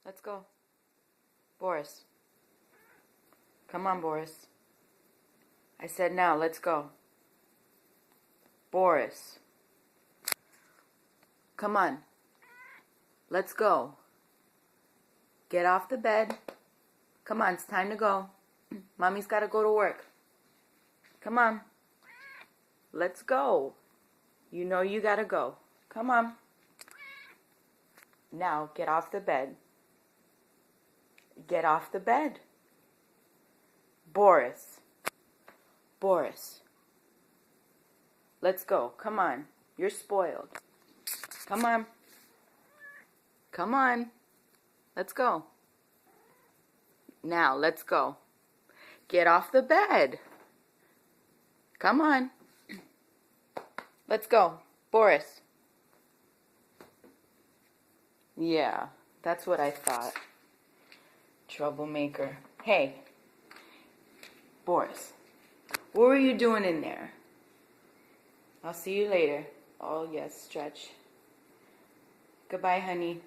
Let's go. Boris. Come on, Boris. I said now, let's go. Boris. Come on. Let's go. Get off the bed. Come on, it's time to go. Mommy's got to go to work. Come on. Let's go. You know you got to go. Come on. Now, get off the bed. Get off the bed. Boris. Boris. Let's go. Come on. You're spoiled. Come on. Come on. Let's go. Now, let's go. Get off the bed. Come on. Let's go. Boris. Yeah, that's what I thought. Troublemaker. Hey. Boris. What were you doing in there? I'll see you later. Oh, yes, stretch. Goodbye, honey.